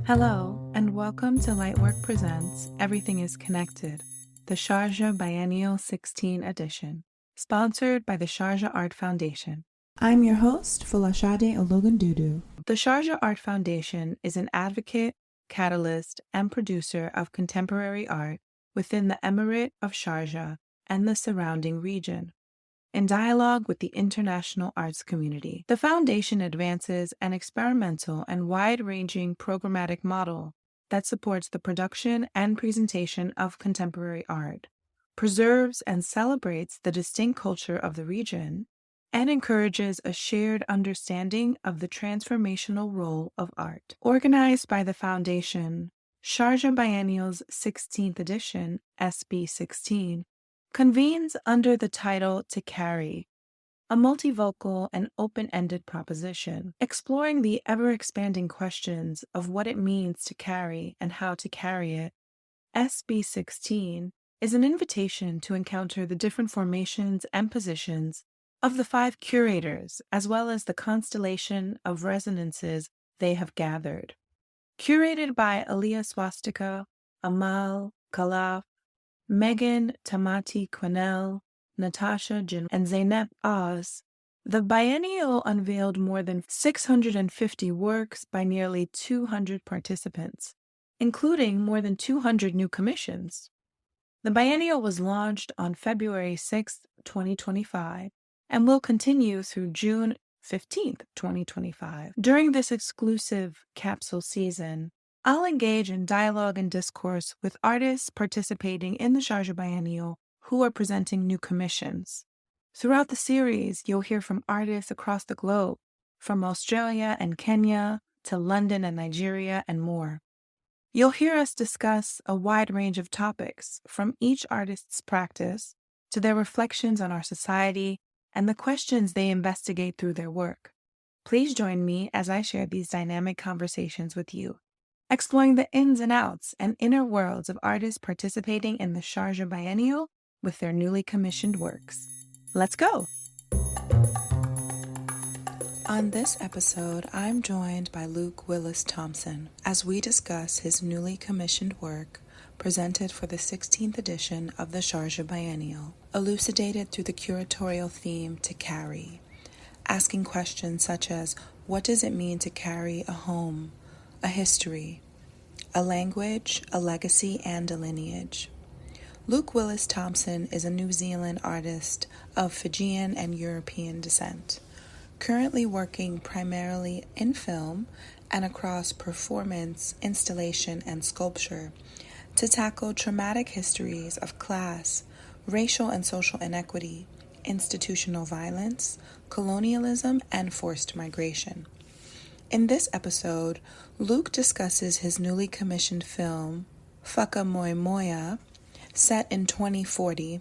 Hello, and welcome to Lightwork Presents Everything is Connected, the Sharjah Biennial 16 edition, sponsored by the Sharjah Art Foundation. I'm your host, Folasade Ologundudu. The Sharjah Art Foundation is an advocate, catalyst, and producer of contemporary art within the Emirate of Sharjah and the surrounding region. In dialogue with the international arts community, the Foundation advances an experimental and wide-ranging programmatic model that supports the production and presentation of contemporary art, preserves and celebrates the distinct culture of the region, and encourages a shared understanding of the transformational role of art. Organized by the Foundation, Sharjah Biennial's 16th edition, SB16, convenes under the title To Carry, a multivocal and open-ended proposition, exploring the ever-expanding questions of what it means to carry and how to carry it. SB16 is an invitation to encounter the different formations and positions of the 5 curators, as well as the constellation of resonances they have gathered. Curated by Aliyah Swastika, Amal Khalaf, Megan Tamati Quinnell, Natasha Jin, and Zainab Oz, the biennial unveiled more than 650 works by nearly 200 participants, including more than 200 new commissions. The biennial was launched on February 6, 2025, and will continue through June 15, 2025. During this exclusive capsule season, I'll engage in dialogue and discourse with artists participating in the Sharjah Biennial who are presenting new commissions. Throughout the series, you'll hear from artists across the globe, from Australia and Kenya to London and Nigeria and more. You'll hear us discuss a wide range of topics, from each artist's practice to their reflections on our society and the questions they investigate through their work. Please join me as I share these dynamic conversations with you, exploring the ins and outs and inner worlds of artists participating in the Sharjah Biennial with their newly commissioned works. Let's go! On this episode, I'm joined by Luke Willis Thompson as we discuss his newly commissioned work presented for the 16th edition of the Sharjah Biennial, elucidated through the curatorial theme To Carry, asking questions such as, what does it mean to carry a home, a history, a language, a legacy, and a lineage? Luke Willis Thompson is a New Zealand artist of Fijian and European descent, currently working primarily in film and across performance, installation, and sculpture to tackle traumatic histories of class, racial and social inequity, institutional violence, colonialism, and forced migration. In this episode, Luke discusses his newly commissioned film, Whakamoemoeā, set in 2040.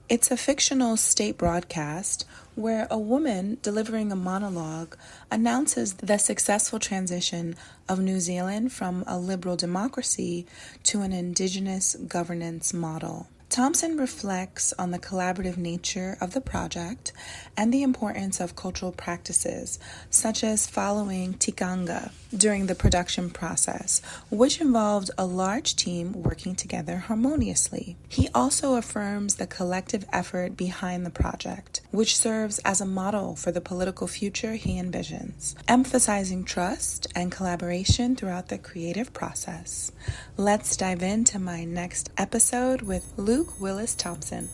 It's a fictional state broadcast where a woman delivering a monologue announces the successful transition of New Zealand from a liberal democracy to an Indigenous governance model. Thompson reflects on the collaborative nature of the project and the importance of cultural practices, such as following Tikanga during the production process, which involved a large team working together harmoniously. He also affirms the collective effort behind the project, which serves as a model for the political future he envisions, emphasizing trust and collaboration throughout the creative process. Let's dive into my next episode with Luke Willis Thompson.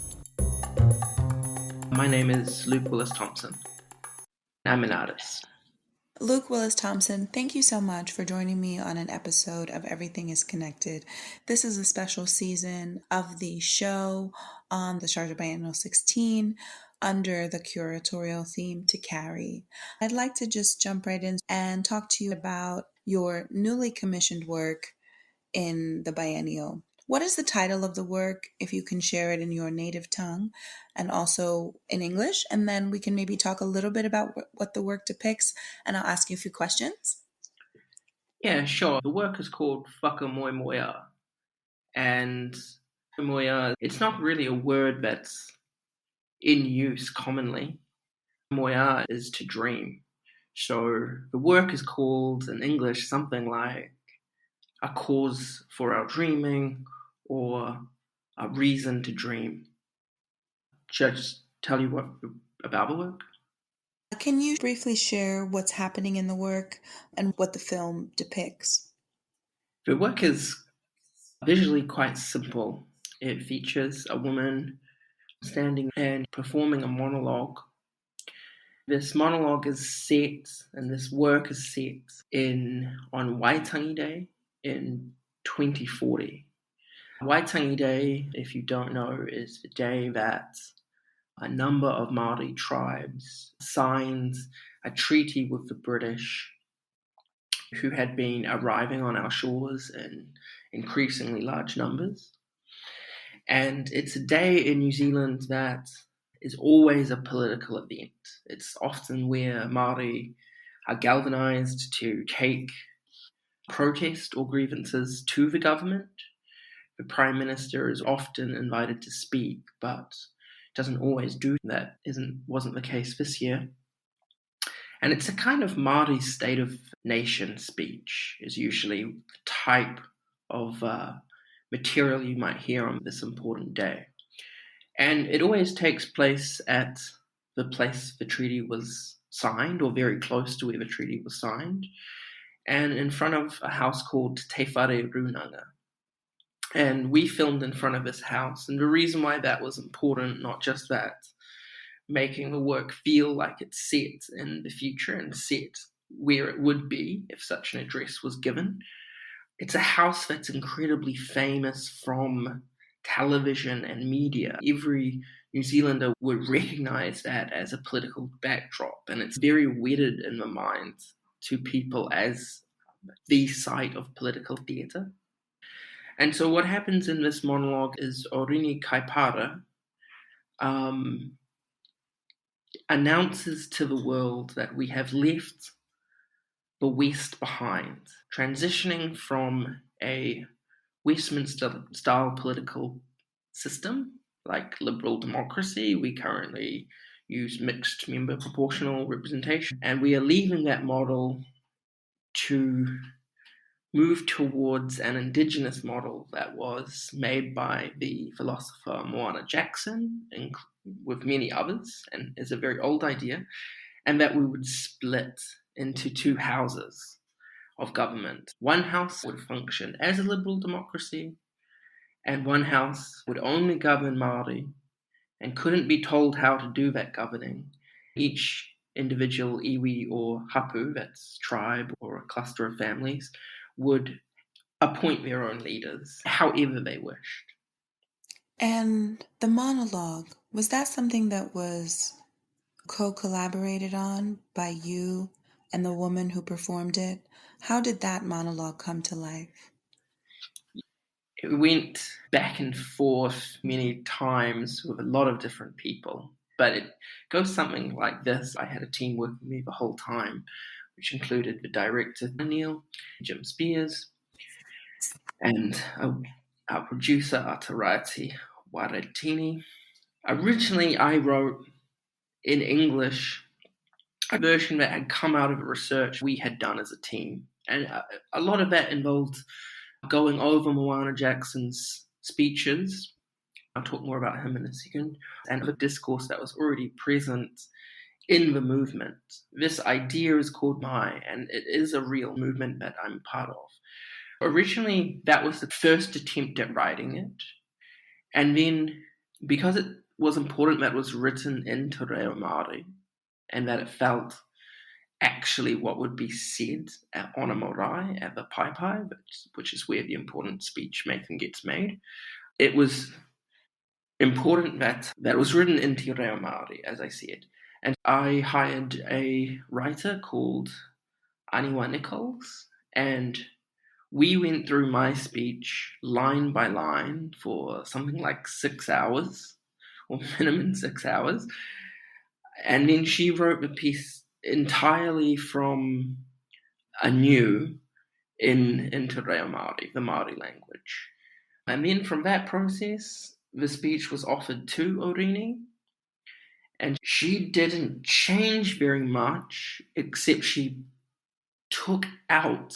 My name is Luke Willis Thompson. I'm an artist. Luke Willis Thompson, thank you so much for joining me on an episode of Everything is Connected. This is a special season of the show on the Sharjah Biennial 16 under the curatorial theme To Carry. I'd like to just jump right in and talk to you about your newly commissioned work in the biennial. What is the title of the work, if you can share it in your native tongue and also in English? And then we can maybe talk a little bit about what the work depicts, and I'll ask you a few questions. Yeah, sure. The work is called Whakamoemoeā. And moeā, it's not really a word that's in use commonly. Moeā is to dream. So the work is called in English something like a cause for our dreaming or a reason to dream. Should I just tell you what about the work? Can you briefly share what's happening in the work and what the film depicts? The work is visually quite simple. It features a woman standing and performing a monologue. This monologue is set, and this work is set on Waitangi Day in 2040. Waitangi Day, if you don't know, is the day that a number of Māori tribes signed a treaty with the British, who had been arriving on our shores in increasingly large numbers. And it's a day in New Zealand that is always a political event. It's often where Māori are galvanised to take protest or grievances to the government. The Prime Minister is often invited to speak, but doesn't always do that. Wasn't the case this year. And it's a kind of Māori State of Nation speech, is usually the type of material you might hear on this important day. And it always takes place at the place the treaty was signed, or very close to where the treaty was signed, and in front of a house called Te Whare Runanga. And we filmed in front of this house, and the reason why that was important, not just that, making the work feel like it's set in the future and set where it would be if such an address was given. It's a house that's incredibly famous from television and media. Every New Zealander would recognise that as a political backdrop, and it's very wedded in the mind to people as the site of political theatre. And so what happens in this monologue is Orini Kaipara announces to the world that we have left the West behind, transitioning from a Westminster-style political system like liberal democracy. We currently use mixed member proportional representation, and we are leaving that model to move towards an Indigenous model that was made by the philosopher Moana Jackson, with many others, and is a very old idea, and that we would split into two houses of government. One house would function as a liberal democracy, and one house would only govern Māori and couldn't be told how to do that governing. Each individual iwi or hapu, that's tribe or a cluster of families, would appoint their own leaders however they wished. And the monologue, was that something that was co-collaborated on by you and the woman who performed it? How did that monologue come to life? It went back and forth many times with a lot of different people, but it goes something like this. I had a team working with me the whole time, which included the director, Neil, Jim Spears, and our producer, Atarati Waretini. Originally, I wrote in English a version that had come out of a research we had done as a team. And a lot of that involved going over Moana Jackson's speeches. I'll talk more about him in a second. And the discourse that was already present in the movement. This idea is called Mai, and it is a real movement that I'm part of. Originally, that was the first attempt at writing it. And then, because it was important that it was written in Te Reo Māori, and that it felt actually what would be said on a marae at the pai, which is where the important speech making gets made. It was important that it was written in Te Reo Māori, as I said. And I hired a writer called Aniwa Nichols, and we went through my speech line by line for something like 6 hours, or minimum 6 hours. And then she wrote the piece entirely from anew in Te Reo Māori, the Māori language. And then from that process, the speech was offered to Orini, and she didn't change very much, except she took out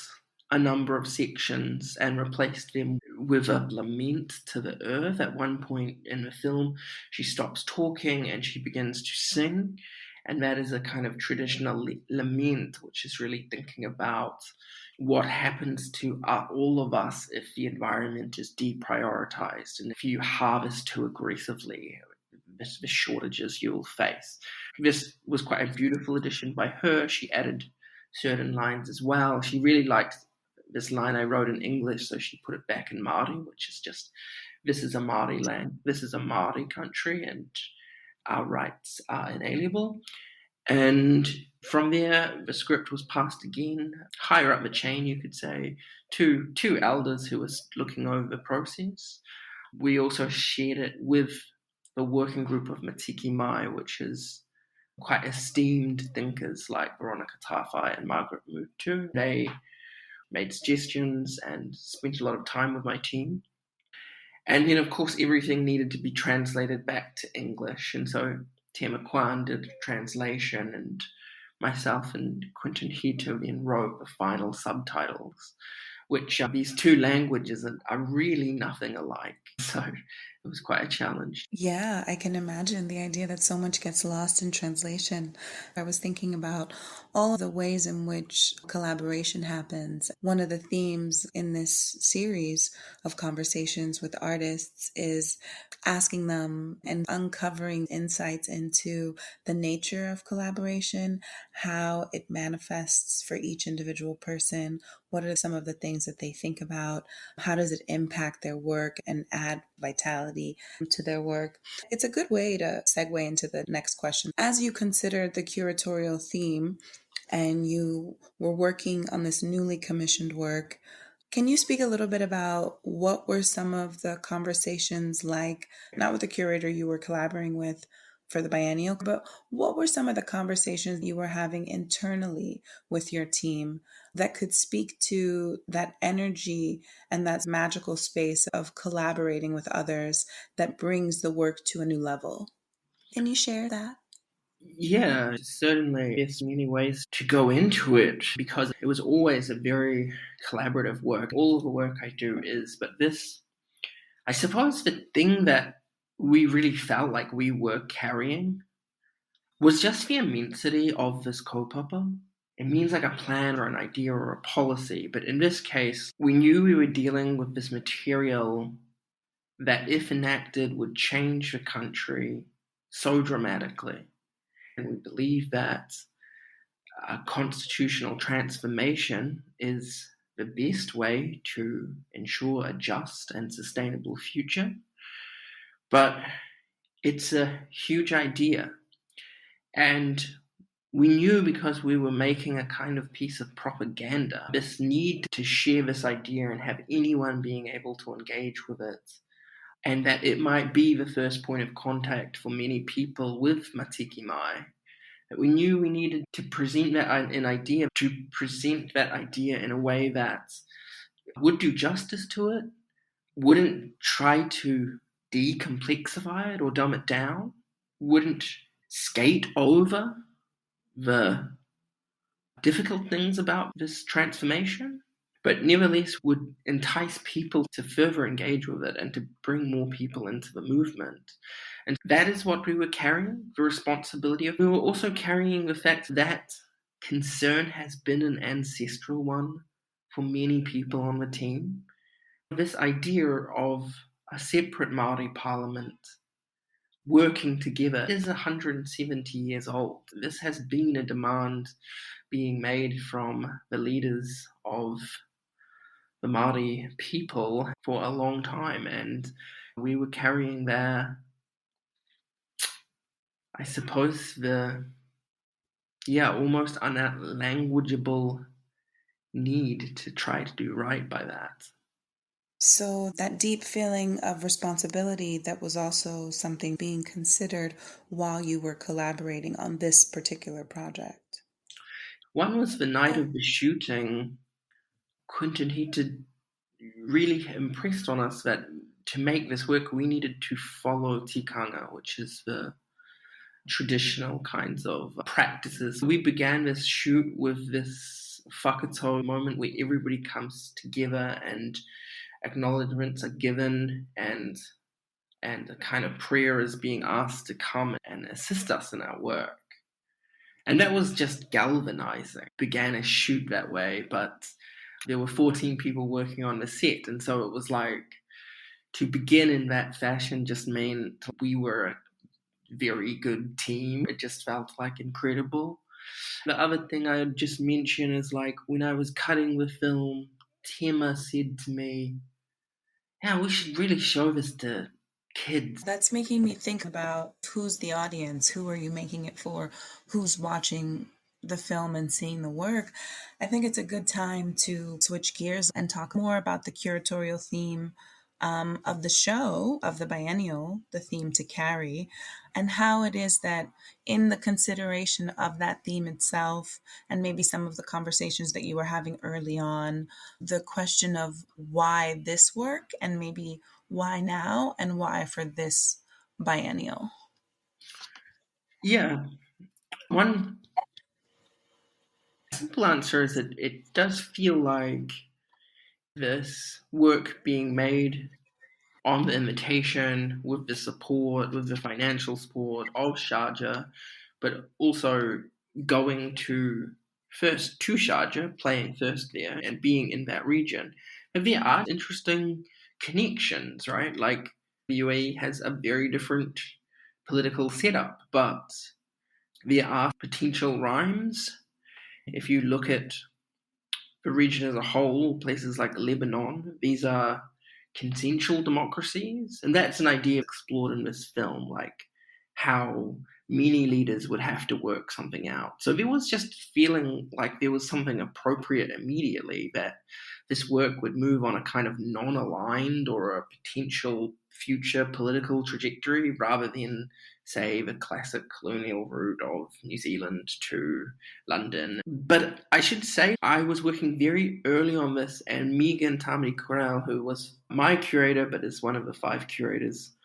a number of sections and replaced them with a lament to the earth. At one point in the film, she stops talking and she begins to sing. And that is a kind of traditional lament, which is really thinking about what happens to all of us if the environment is deprioritized and if you harvest too aggressively, the shortages you'll face. This was quite a beautiful addition by her. She added certain lines as well. She really liked this line I wrote in English, so she put it back in Māori, which is just, this is a Māori land, this is a Māori country, and our rights are inalienable. And from there, the script was passed again, higher up the chain, you could say, to two elders who were looking over the process. We also shared it with the working group of Matiki Mai, which is quite esteemed thinkers like Veronica Tawhai and Margaret Mutu. They made suggestions and spent a lot of time with my team. And then, of course, everything needed to be translated back to English. And so Tema Kwan did translation, and myself and Quentin Hito then wrote the final subtitles, which these two languages are really nothing alike. So it was quite a challenge. Yeah, I can imagine the idea that so much gets lost in translation. I was thinking about all of the ways in which collaboration happens. One of the themes in this series of conversations with artists is asking them and uncovering insights into the nature of collaboration, how it manifests for each individual person, what are some of the things that they think about, how does it impact their work and add vitality to their work. It's a good way to segue into the next question. As you considered the curatorial theme and you were working on this newly commissioned work, can you speak a little bit about what were some of the conversations like, not with the curator you were collaborating with for the biennial, but what were some of the conversations you were having internally with your team that could speak to that energy and that magical space of collaborating with others that brings the work to a new level? Can you share that? Yeah, certainly. There's many ways to go into it because it was always a very collaborative work. All of the work I do is, but this, I suppose the thing that we really felt like we were carrying was just the immensity of this kaupapa. It means like a plan or an idea or a policy, but in this case, we knew we were dealing with this material that, if enacted, would change the country so dramatically. And we believe that a constitutional transformation is the best way to ensure a just and sustainable future. But it's a huge idea. And we knew, because we were making a kind of piece of propaganda, this need to share this idea and have anyone being able to engage with it, and that it might be the first point of contact for many people with Matiki Mai. That we knew we needed to present that in a way that would do justice to it, wouldn't try to decomplexify it or dumb it down, wouldn't skate over the difficult things about this transformation, but nevertheless would entice people to further engage with it and to bring more people into the movement. And that is what we were carrying, the responsibility of. We were also carrying the fact that concern has been an ancestral one for many people on the team. This idea of a separate Māori parliament working together is 170 years old. This has been a demand being made from the leaders of the Māori people for a long time, and we were carrying their, I suppose, almost unlanguageable need to try to do right by that. So that deep feeling of responsibility, that was also something being considered while you were collaborating on this particular project. One was the night of the shooting. Quentin Hito really impressed on us that to make this work, we needed to follow Tikanga, which is the traditional kinds of practices. We began this shoot with this whakatau moment where everybody comes together and acknowledgements are given and a kind of prayer is being asked to come and assist us in our work. And that was just galvanizing. Began a shoot that way, but there were 14 people working on the set, and so it was like to begin in that fashion just meant we were a very good team. It just felt like incredible. The other thing I would just mention is like when I was cutting the film, Tema said to me, "Yeah, we should really show this to kids." That's making me think about who's the audience, who are you making it for, who's watching the film and seeing the work. I think it's a good time to switch gears and talk more about the curatorial theme of the show, of the biennial, the theme to carry, and how it is that in the consideration of that theme itself, and maybe some of the conversations that you were having early on, the question of why this work and maybe why now and why for this biennial? Yeah, one simple answer is that it does feel like this work being made on the invitation, with the support, with the financial support of Sharjah, but also going to first to Sharjah, playing first there, and being in that region. And there are interesting connections, right? Like the UAE has a very different political setup, but there are potential rhymes. If you look at the region as a whole, places like Lebanon, these are consensual democracies. And that's an idea explored in this film, like how many leaders would have to work something out. So there was just feeling like there was something appropriate immediately, that this work would move on a kind of non-aligned or a potential future political trajectory rather than, say, the classic colonial route of New Zealand to London. But I should say I was working very early on this, and Megan Tamari Corral, who was my curator but is one of the 5 curators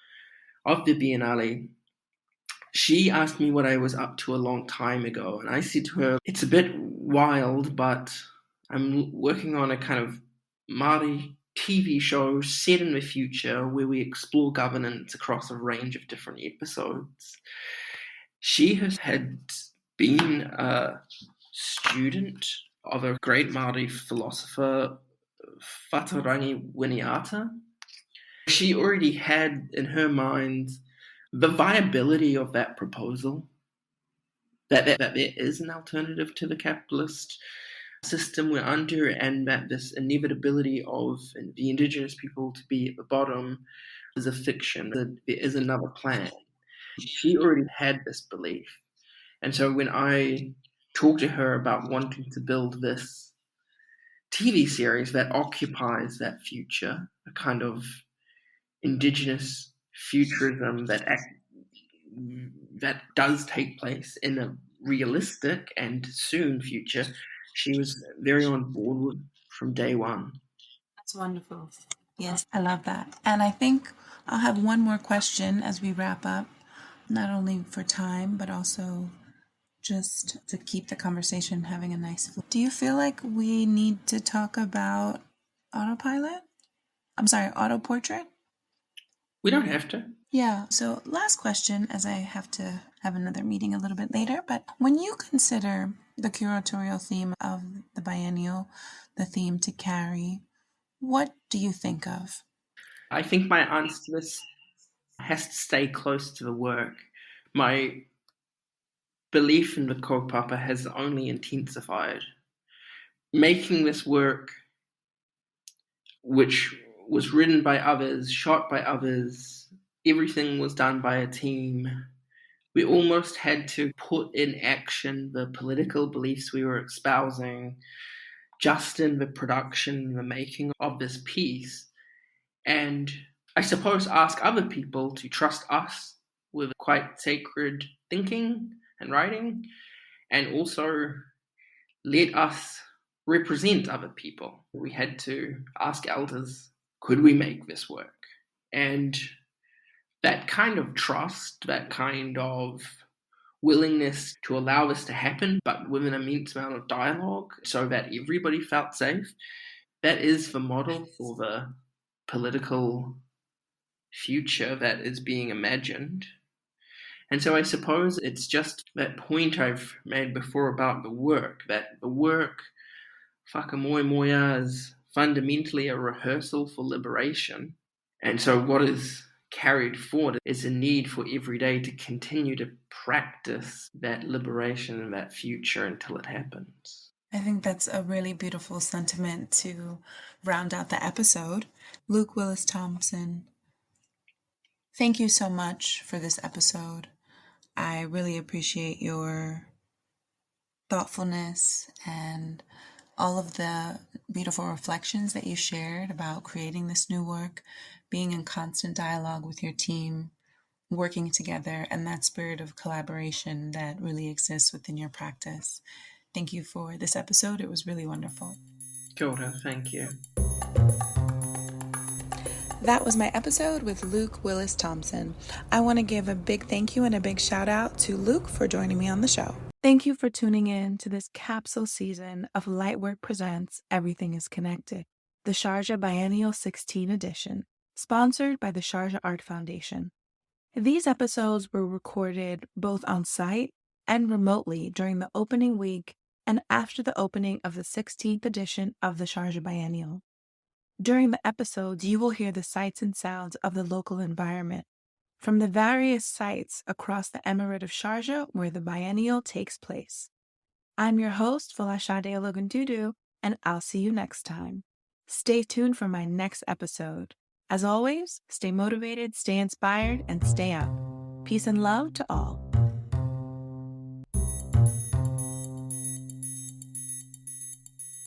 of the Biennale, she asked me what I was up to a long time ago, and I said to her, it's a bit wild, but I'm working on a kind of Māori TV show set in the future where we explore governance across a range of different episodes. She has had been a student of a great Māori philosopher, Whatarangi Winiata. She already had in her mind the viability of that proposal, that there is an alternative to the capitalist system we're under, and that this inevitability of the Indigenous people to be at the bottom is a fiction, that there is another plan. She already had this belief. And so when I talked to her about wanting to build this TV series that occupies that future, a kind of Indigenous futurism that does take place in a realistic and soon future, she was very on board with from day one. That's wonderful. Yes, I love that. And I think I'll have one more question as we wrap up, not only for time, but also just to keep the conversation having a nice flow. Do you feel like we need to talk about autopilot? I'm sorry, auto portrait? We don't have to. Yeah. So last question, as I have to have another meeting a little bit later, but when you consider the curatorial theme of the biennial, the theme to carry, what do you think of? I think my answer to this has to stay close to the work. My belief in the kaupapa has only intensified. Making this work, which was written by others, shot by others, everything was done by a team. We almost had to put in action the political beliefs we were espousing just in the production, the making of this piece. And I suppose ask other people to trust us with quite sacred thinking and writing, and also let us represent other people. We had to ask elders, could we make this work? And that kind of trust, that kind of willingness to allow this to happen, but with an immense amount of dialogue so that everybody felt safe. That is the model for the political future that is being imagined. And so I suppose it's just that point I've made before about the work, that the work, Whakamoemoeā, is fundamentally a rehearsal for liberation. And so what is carried forward is a need for every day to continue to practice that liberation and that future until it happens. I think that's a really beautiful sentiment to round out the episode. Luke Willis Thompson, thank you so much for this episode. I really appreciate your thoughtfulness and all of the beautiful reflections that you shared about creating this new work, being in constant dialogue with your team, working together, and that spirit of collaboration that really exists within your practice. Thank you for this episode. It was really wonderful. Kia ora, thank you. That was my episode with Luke Willis Thompson. I want to give a big thank you and a big shout out to Luke for joining me on the show. Thank you for tuning in to this capsule season of Lightwork Presents Everything is Connected, the Sharjah Biennial 16 edition, sponsored by the Sharjah Art Foundation. These episodes were recorded both on site and remotely during the opening week and after the opening of the 16th edition of the Sharjah Biennial. During the episodes, you will hear the sights and sounds of the local environment from the various sites across the Emirate of Sharjah where the biennial takes place. I'm your host, Folasade Ologundudu, and I'll see you next time. Stay tuned for my next episode. As always, stay motivated, stay inspired, and stay up. Peace and love to all.